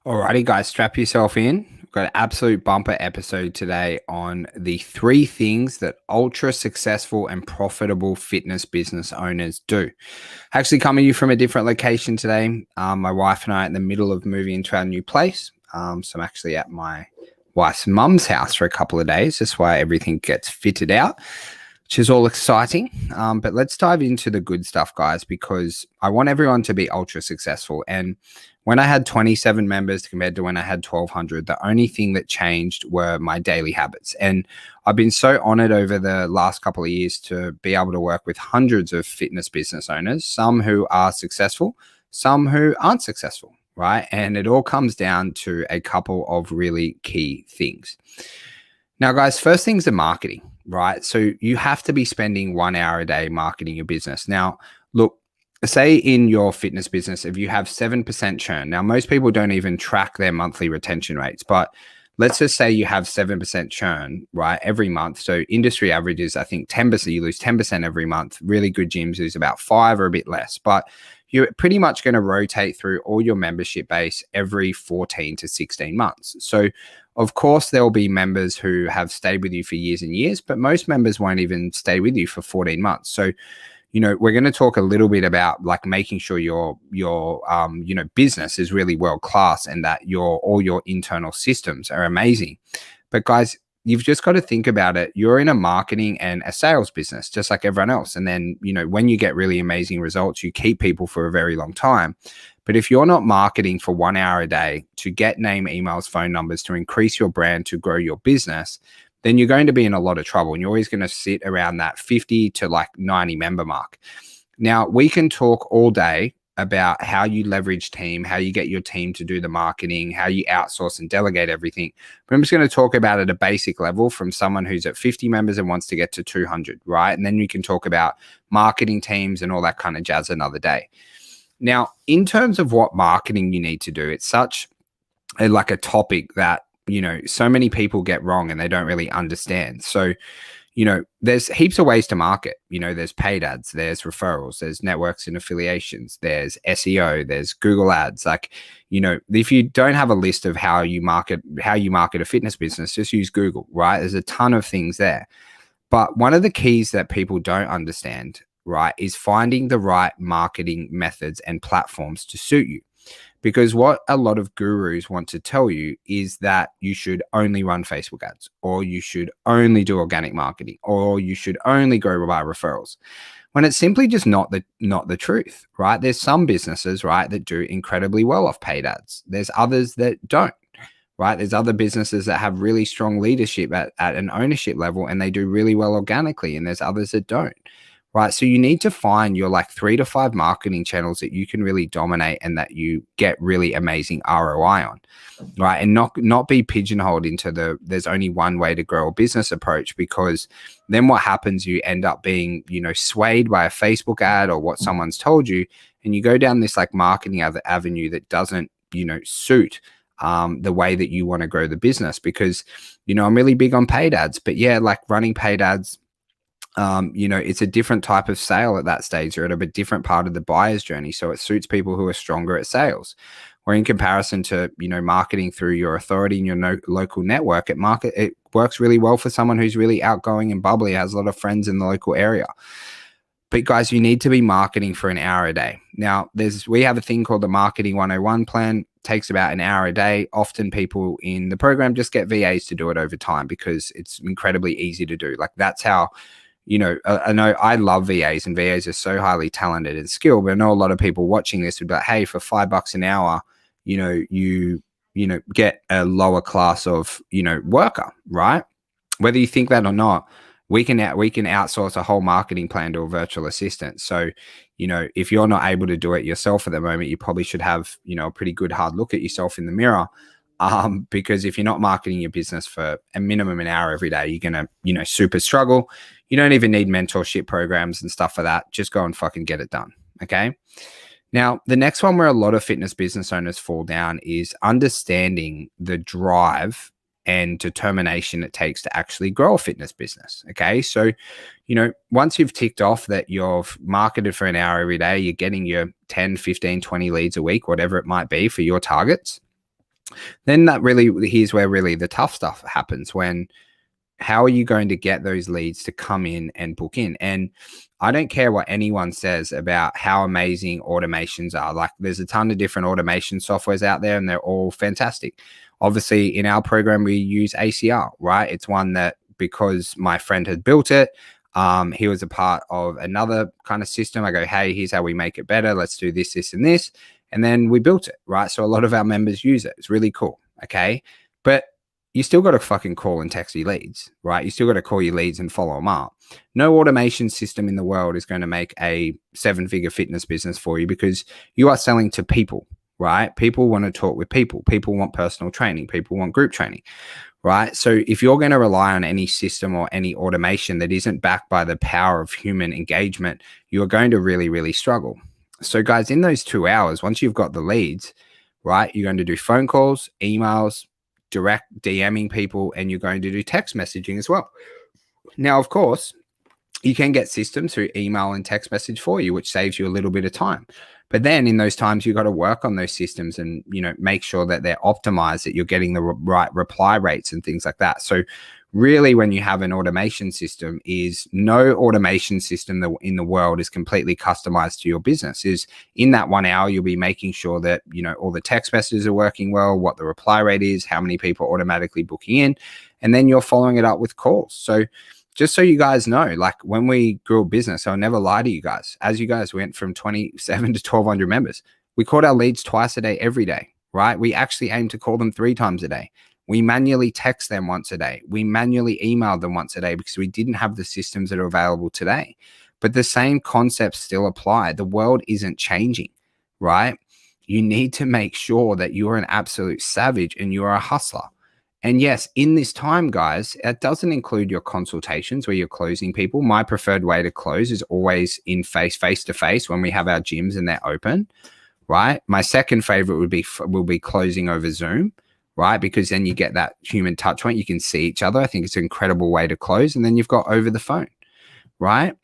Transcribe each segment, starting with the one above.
Alrighty, guys, strap yourself in. We've got an absolute bumper episode today on the three things that ultra successful and profitable fitness business owners do. Actually, coming to you from a different location today. My wife and I are in the middle of moving into our new place. So I'm actually at my wife's mum's house for a couple of days. That's why everything gets fitted out, which is all exciting. But let's dive into the good stuff, guys, because I want everyone to be ultra successful. And when I had 27 members compared to when I had 1,200, the only thing that changed were my daily habits. And I've been so honored over the last couple of years to be able to work with hundreds of fitness business owners, some who are successful, some who aren't successful, right? And it all comes down to a couple of really key things. Now, guys, first thing's the marketing, right? So you have to be spending 1 hour a day marketing your business. Now, look, say in your fitness business, if you have 7% churn, now most people don't even track their monthly retention rates, but let's just say you have 7% churn, right, every month. So industry average is, I think, 10%. You lose 10% every month. Really good gyms lose about 5 or a bit less, but you're pretty much going to rotate through all your membership base every 14 to 16 months. So of course, there will be members who have stayed with you for years and years, but most members won't even stay with you for 14 months. So we're going to talk a little bit about like making sure your business is really world class and that all your internal systems are amazing. But guys, you've just got to think about it. You're in a marketing and a sales business, just like everyone else. And then, when you get really amazing results, you keep people for a very long time. But if you're not marketing for 1 hour a day to get name, emails, phone numbers, to increase your brand, to grow your business, then you're going to be in a lot of trouble, and you're always going to sit around that 50 to like 90 member mark. Now, we can talk all day about how you leverage team, how you get your team to do the marketing, how you outsource and delegate everything. But I'm just going to talk about at a basic level from someone who's at 50 members and wants to get to 200, right? And then we can talk about marketing teams and all that kind of jazz another day. Now, in terms of what marketing you need to do, it's such a topic that so many people get wrong and they don't really understand. So, there's heaps of ways to market. There's paid ads, there's referrals, there's networks and affiliations, there's SEO, there's Google ads. If you don't have a list of how you market a fitness business, just use Google, right? There's a ton of things there. But one of the keys that people don't understand, right, is finding the right marketing methods and platforms to suit you. Because what a lot of gurus want to tell you is that you should only run Facebook ads, or you should only do organic marketing, or you should only go by referrals, when it's simply just not the truth, right? There's some businesses, right, that do incredibly well off paid ads. There's others that don't, right? There's other businesses that have really strong leadership at an ownership level and they do really well organically, and there's others that don't. Right. So you need to find your 3 to 5 marketing channels that you can really dominate and that you get really amazing ROI on. Right. And not be pigeonholed into there's only one way to grow a business approach, because then what happens, you end up being, swayed by a Facebook ad or what someone's told you. And you go down this marketing avenue that doesn't, suit the way that you want to grow the business. Because, I'm really big on paid ads, but yeah, running paid ads, it's a different type of sale at that stage. You're at a bit different part of the buyer's journey. So it suits people who are stronger at sales. Or in comparison to, marketing through your authority in your local network, it works really well for someone who's really outgoing and bubbly, has a lot of friends in the local area. But guys, you need to be marketing for an hour a day. Now, we have a thing called the Marketing 101 plan. It takes about an hour a day. Often people in the program just get VAs to do it over time because it's incredibly easy to do. That's how, I know I love VAs, and VAs are so highly talented and skilled, but I know a lot of people watching this would be like, hey, for $5 an hour, you get a lower class of, worker, right? Whether you think that or not, we can outsource a whole marketing plan to a virtual assistant. So, if you're not able to do it yourself at the moment, you probably should have, a pretty good hard look at yourself in the mirror. Because if you're not marketing your business for a minimum an hour every day, you're going to, super struggle. You don't even need mentorship programs and stuff for that. Just go and fucking get it done. Okay. Now, the next one where a lot of fitness business owners fall down is understanding the drive and determination it takes to actually grow a fitness business. Okay. So, once you've ticked off that you've marketed for an hour every day, you're getting your 10, 15, 20 leads a week, whatever it might be for your targets. Then here's where really the tough stuff happens. When how are you going to get those leads to come in and book in? And I don't care what anyone says about how amazing automations are. Like, there's a ton of different automation softwares out there and they're all fantastic. Obviously, in our program, we use ACR, right? It's one that, because my friend had built it, he was a part of another kind of system. I go, hey, here's how we make it better. Let's do this, this, and this. And then we built it, right? So a lot of our members use it. It's really cool. Okay. But you still got to fucking call and text your leads, right? You still got to call your leads and follow them up. No automation system in the world is going to make a 7-figure fitness business for you, because you are selling to people, right? People want to talk with people. People want personal training. People want group training, right? So if you're going to rely on any system or any automation that isn't backed by the power of human engagement, you're going to really, really struggle. So guys, in those 2 hours, once you've got the leads, right, you're going to do phone calls, emails, direct DMing people, and you're going to do text messaging as well. Now, of course, you can get systems through email and text message for you, which saves you a little bit of time. But then in those times, you've got to work on those systems and, make sure that they're optimized, that you're getting the right reply rates and things like that. So really, when you have an automation system, is no automation system in the world is completely customized to your business. Is in that 1 hour, you'll be making sure that, all the text messages are working well, what the reply rate is, how many people are automatically booking in, and then you're following it up with calls. So just so you guys know, like, when we grew a business, I'll never lie to you guys. As you guys went from 27 to 1,200 members, we called our leads twice a day, every day, right? We actually aim to call them 3 times a day. We manually text them once a day. We manually emailed them once a day, because we didn't have the systems that are available today. But the same concepts still apply. The world isn't changing, right? You need to make sure that you are an absolute savage and you are a hustler. And yes, in this time, guys, it doesn't include your consultations where you're closing people. My preferred way to close is always face to face when we have our gyms and they're open, right? My second favorite will be closing over Zoom, right? Because then you get that human touch point. You can see each other. I think it's an incredible way to close. And then you've got over the phone, right?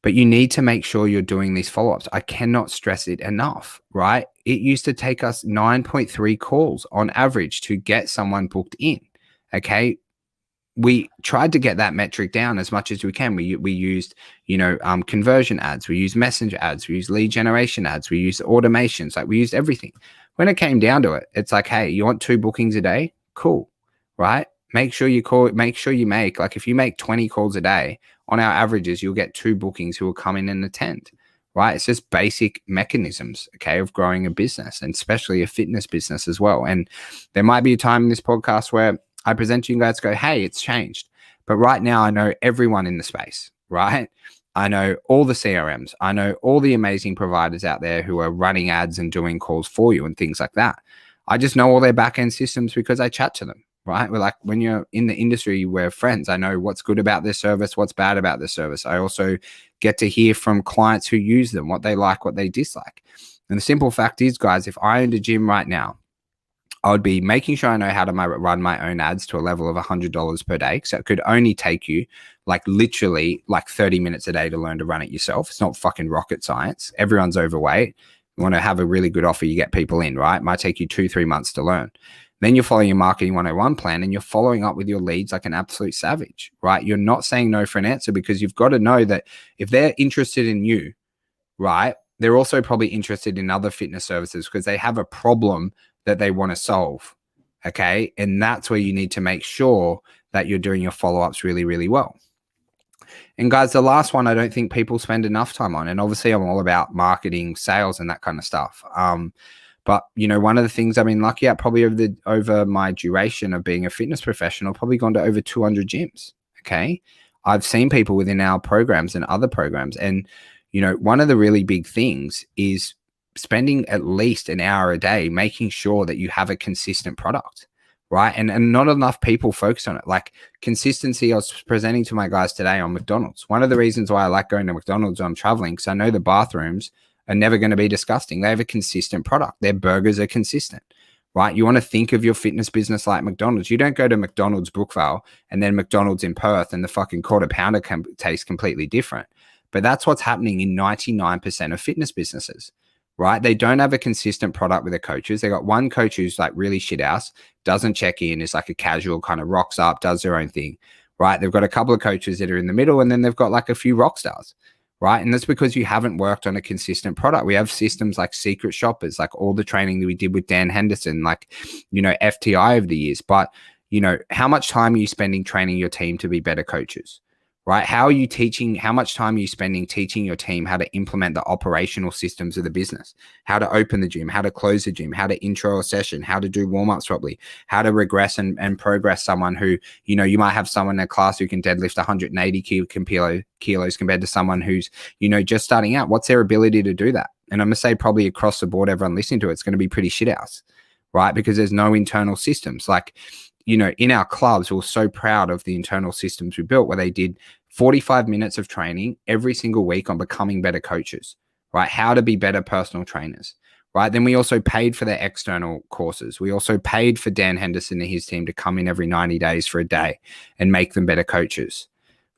But you need to make sure you're doing these follow-ups. I cannot stress it enough, right? It used to take us 9.3 calls on average to get someone booked in, okay? We tried to get that metric down as much as we can. We used, conversion ads. We used messenger ads. We used lead generation ads. We used automations. Like, we used everything. When it came down to it, it's like, hey, you want 2 bookings a day? Cool, right? Make sure you call. Make sure you make, like, if you make 20 calls a day, on our averages, you'll get 2 bookings who will come in and attend, right? It's just basic mechanisms, okay, of growing a business, and especially a fitness business as well. And there might be a time in this podcast where I present to you guys, go, hey, it's changed. But right now, I know everyone in the space, right? I know all the CRMs. I know all the amazing providers out there who are running ads and doing calls for you and things like that. I just know all their back-end systems because I chat to them, right? We're like, when you're in the industry, we're friends. I know what's good about this service, what's bad about this service. I also get to hear from clients who use them, what they like, what they dislike. And the simple fact is, guys, if I owned a gym right now, I would be making sure I know how to run my own ads to a level of $100 per day. So it could only take you literally 30 minutes a day to learn to run it yourself. It's not fucking rocket science. Everyone's overweight. You want to have a really good offer, you get people in, right? It might take you 2-3 months to learn. Then you're following your marketing 101 plan and you're following up with your leads like an absolute savage, right? You're not saying no for an answer, because you've got to know that if they're interested in you, right, they're also probably interested in other fitness services because they have a problem that they want to solve, okay? And that's where you need to make sure that you're doing your follow-ups really, really well. And guys, the last one I don't think people spend enough time on, and obviously I'm all about marketing, sales, and that kind of stuff. But one of the things I've been lucky at, probably over my duration of being a fitness professional, probably gone to over 200 gyms. Okay. I've seen people within our programs and other programs. And, one of the really big things is spending at least an hour a day, making sure that you have a consistent product, right? And not enough people focus on it. Like consistency, I was presenting to my guys today on McDonald's. One of the reasons why I like going to McDonald's when I'm traveling, because I know the bathrooms are never going to be disgusting. They have a consistent product. Their burgers are consistent, right? You want to think of your fitness business like McDonald's. You don't go to McDonald's Brookvale and then McDonald's in Perth and the fucking quarter pounder tastes completely different. But that's what's happening in 99% of fitness businesses, right? They don't have a consistent product with their coaches. They got one coach who's like really shit house, doesn't check in, is like a casual, kind of rocks up, does their own thing, right? They've got a couple of coaches that are in the middle, and then they've got like a few rock stars, right? And that's because you haven't worked on a consistent product. We have systems like Secret Shoppers, like all the training that we did with Dan Henderson, like, you know, FTI over the years. But, you know, how much time are you spending training your team to be better coaches? Right? How are you teaching? How much time are you spending teaching your team how to implement the operational systems of the business, how to open the gym, how to close the gym, how to intro a session, how to do warm-ups properly, how to regress and progress someone who, you know, you might have someone in a class who can deadlift 180 kilos compared to someone who's, you know, just starting out. What's their ability to do that? And I'm going to say probably across the board, everyone listening to it's going to be pretty shit house, right? Because there's no internal systems. Like, you know, in our clubs, we're so proud of the internal systems we built where they did 45 minutes of training every single week on becoming better coaches, right? How to be better personal trainers, right? Then we also paid for their external courses. We also paid for Dan Henderson and his team to come in every 90 days for a day and make them better coaches,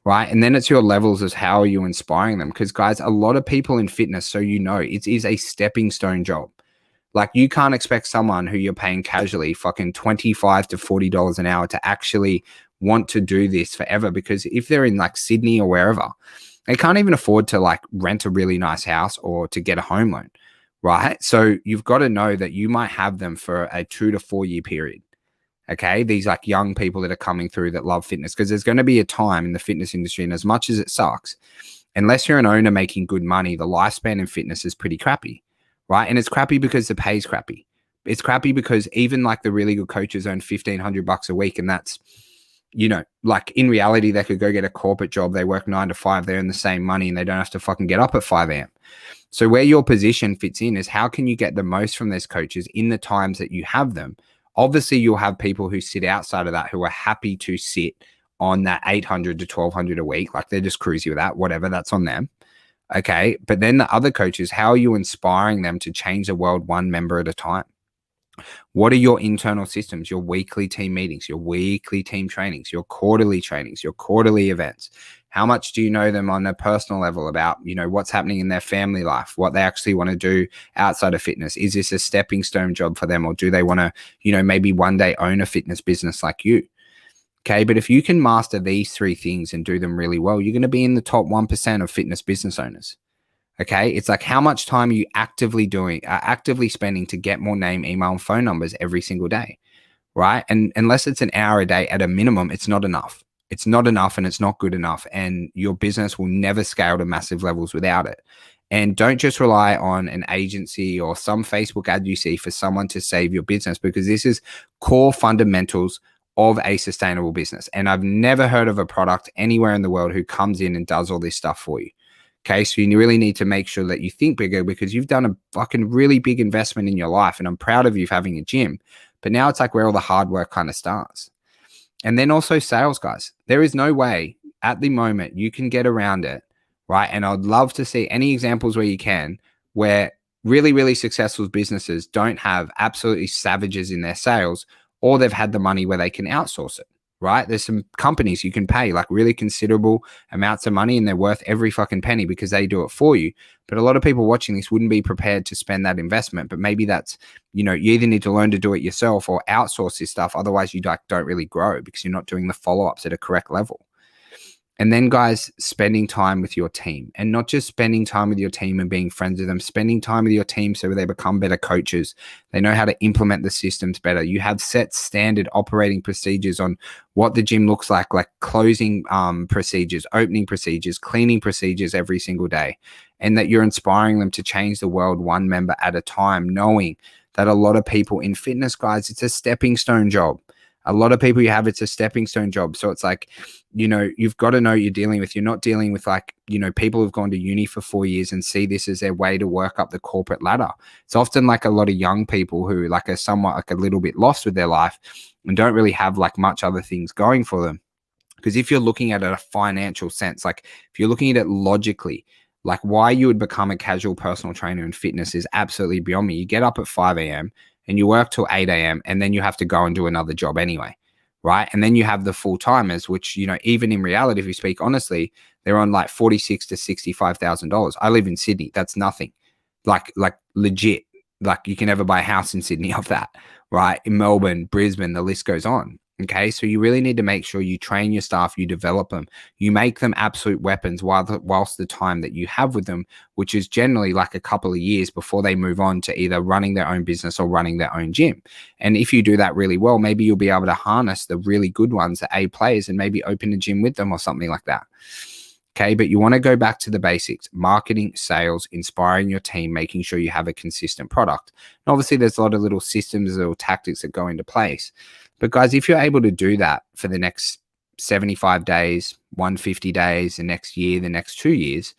right? And then it's your levels as how are you inspiring them? Because guys, a lot of people in fitness, so you know, it is a stepping stone job. Like you can't expect someone who you're paying casually fucking $25 to $40 an hour to actually want to do this forever, because if they're in like Sydney or wherever, they can't even afford to like rent a really nice house or to get a home loan, right? So you've got to know that you might have them for a 2 to 4 year period. Okay. These like young people that are coming through that love fitness, because there's going to be a time in the fitness industry, and as much as it sucks, unless you're an owner making good money, the lifespan in fitness is pretty crappy. Right. And it's crappy because the pay's crappy. It's crappy because even like the really good coaches earn $1,500 a week. And that's, you know, like in reality, they could go get a corporate job. They work 9 to 5, they earn the same money and they don't have to fucking get up at 5 a.m. So where your position fits in is how can you get the most from those coaches in the times that you have them? Obviously, you'll have people who sit outside of that who are happy to sit on that 800 to 1,200 a week. Like they're just cruisy with that, whatever, that's on them. Okay. But then the other coaches, how are you inspiring them to change the world one member at a time? What are your internal systems, your weekly team meetings, your weekly team trainings, your quarterly trainings, your quarterly events? How much do you know them on a personal level about, you know, what's happening in their family life, what they actually want to do outside of fitness? Is this a stepping stone job for them? Or do they want to, you know, maybe one day own a fitness business like you? Okay, but if you can master these 3 things and do them really well, you're going to be in the top 1% of fitness business owners. Okay, it's like how much time are you actively spending to get more name, email, and phone numbers every single day, right? And unless it's an hour a day at a minimum, it's not enough. It's not enough and it's not good enough. And your business will never scale to massive levels without it. And don't just rely on an agency or some Facebook ad you see for someone to save your business, because this is core fundamentals of a sustainable business. And I've never heard of a product anywhere in the world who comes in and does all this stuff for you. Okay, so you really need to make sure that you think bigger, because you've done a fucking really big investment in your life. And I'm proud of you for having a gym. But now it's like where all the hard work kind of starts. And then also sales, guys. There is no way at the moment you can get around it, right? And I'd love to see any examples where you can, where really, really successful businesses don't have absolutely savages in their sales, or they've had the money where they can outsource it, right? There's some companies you can pay like really considerable amounts of money and they're worth every fucking penny because they do it for you. But a lot of people watching this wouldn't be prepared to spend that investment. But maybe that's, you know, you either need to learn to do it yourself or outsource this stuff. Otherwise you like don't really grow because you're not doing the follow-ups at a correct level. And then, guys, spending time with your team, and not just spending time with your team and being friends with them, spending time with your team so they become better coaches. They know how to implement the systems better. You have set standard operating procedures on what the gym looks like closing procedures, opening procedures, cleaning procedures every single day, and that you're inspiring them to change the world one member at a time, knowing that a lot of people in fitness, guys, it's a stepping stone job. A lot of people it's a stepping stone job. So it's like, you know, you've got to know what you're dealing with. You're not dealing with like, you know, people who've gone to uni for 4 years and see this as their way to work up the corporate ladder. It's often like a lot of young people who like are somewhat like a little bit lost with their life and don't really have like much other things going for them. Because if you're looking at it a financial sense, like if you're looking at it logically, like why you would become a casual personal trainer in fitness is absolutely beyond me. You get up at 5 a.m. and you work till 8 a.m. and then you have to go and do another job anyway, right? And then you have the full-timers, which, you know, even in reality, if you speak honestly, they're on like $46,000 to $65,000. I live in Sydney. That's nothing. like legit. Like you can never buy a house in Sydney off that, right? In Melbourne, Brisbane, the list goes on. Okay, so you really need to make sure you train your staff, you develop them, you make them absolute weapons whilst the time that you have with them, which is generally like a couple of years before they move on to either running their own business or running their own gym. And if you do that really well, maybe you'll be able to harness the really good ones, the A players, and maybe open a gym with them or something like that. Okay, but you want to go back to the basics: marketing, sales, inspiring your team, making sure you have a consistent product. And obviously, there's a lot of little systems, little tactics that go into place. But guys, if you're able to do that for the next 75 days, 150 days, the next year, the next 2 years,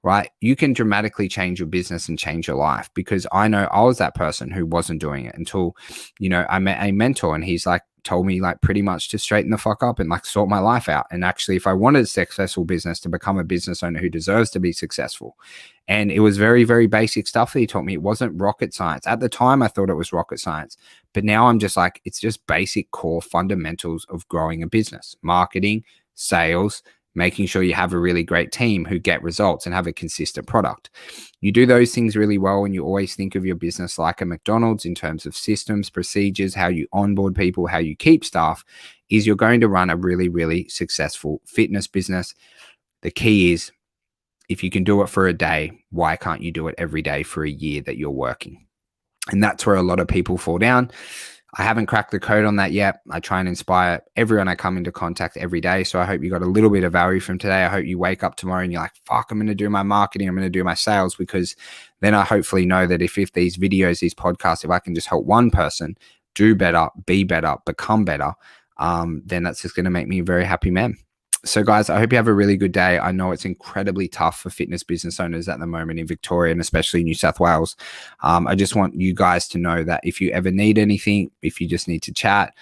right, you can dramatically change your business and change your life. Because I know I was that person who wasn't doing it until, I met a mentor, and he's like, told me like pretty much to straighten the fuck up and like sort my life out. And actually, if I wanted a successful business, to become a business owner who deserves to be successful. And it was very, very basic stuff that he taught me. It wasn't rocket science. At the time, I thought it was rocket science. But now I'm just like, it's just basic core fundamentals of growing a business: marketing, sales, making sure you have a really great team who get results and have a consistent product. You do those things really well, and you always think of your business like a McDonald's in terms of systems, procedures, how you onboard people, how you keep staff, is you're going to run a really, really successful fitness business. The key is, if you can do it for a day, why can't you do it every day for a year that you're working? And that's where a lot of people fall down. I haven't cracked the code on that yet. I try and inspire everyone I come into contact every day. So I hope you got a little bit of value from today. I hope you wake up tomorrow and you're like, fuck, I'm going to do my marketing. I'm going to do my sales, because then I hopefully know that if these videos, these podcasts, if I can just help one person do better, be better, become better, then that's just going to make me a very happy man. So guys, I hope you have a really good day. I know it's incredibly tough for fitness business owners at the moment in Victoria, and especially New South Wales. I just want you guys to know that if you ever need anything, if you just need to chat,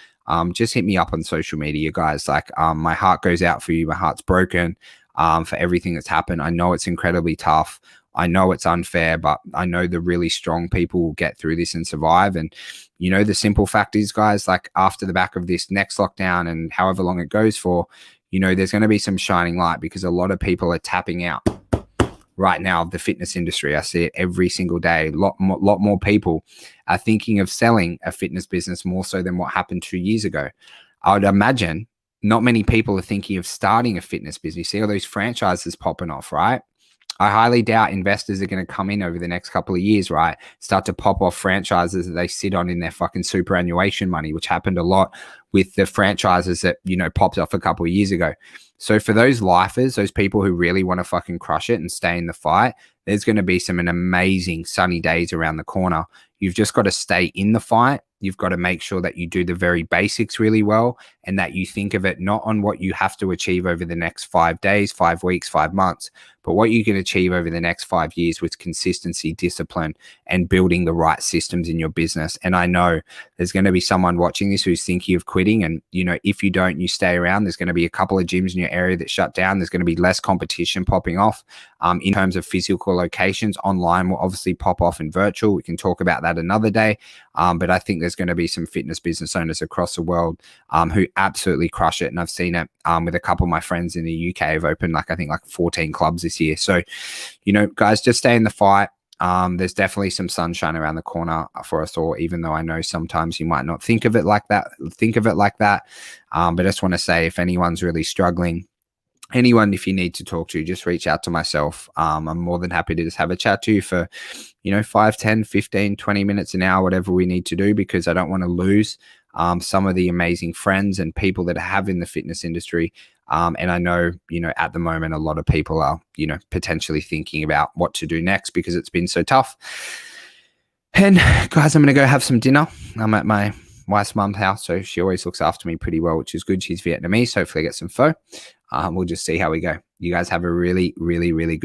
just hit me up on social media, guys. Like, my heart goes out for you. My heart's broken for everything that's happened. I know it's incredibly tough. I know it's unfair, but I know the really strong people will get through this and survive. And the simple fact is, guys, like after the back of this next lockdown and however long it goes for, there's going to be some shining light, because a lot of people are tapping out right now of the fitness industry. I see it every single day. A lot more people are thinking of selling a fitness business more so than what happened 2 years ago. I would imagine not many people are thinking of starting a fitness business. You see all those franchises popping off, right? I highly doubt investors are going to come in over the next couple of years, right? Start to pop off franchises that they sit on in their fucking superannuation money, which happened a lot with the franchises that, popped off a couple of years ago. So for those lifers, those people who really want to fucking crush it and stay in the fight, there's going to be some amazing sunny days around the corner. You've just got to stay in the fight. You've got to make sure that you do the very basics really well, and that you think of it not on what you have to achieve over the next 5 days, 5 weeks, 5 months, but what you can achieve over the next 5 years with consistency, discipline, and building the right systems in your business. And I know there's going to be someone watching this who's thinking of quitting. And, if you don't, you stay around, there's going to be a couple of gyms in your area that shut down. There's going to be less competition popping off in terms of physical locations. Online will obviously pop off in virtual. We can talk about that another day. But I think there's going to be some fitness business owners across the world who absolutely crush it. And I've seen it with a couple of my friends in the UK have opened I think 14 clubs this year. So, guys, just stay in the fight. There's definitely some sunshine around the corner for us all, even though I know sometimes you might not think of it like that. But I just want to say, if anyone's really struggling, anyone, if you need to talk to, just reach out to myself. I'm more than happy to just have a chat to you for, 5, 10, 15, 20 minutes, an hour, whatever we need to do, because I don't want to lose some of the amazing friends and people that I have in the fitness industry. And I know, at the moment, a lot of people are, potentially thinking about what to do next because it's been so tough. And guys, I'm going to go have some dinner. I'm at my wife's mum's house, so she always looks after me pretty well, which is good. She's Vietnamese, so hopefully I get some pho. We'll just see how we go. You guys have a really, really, really good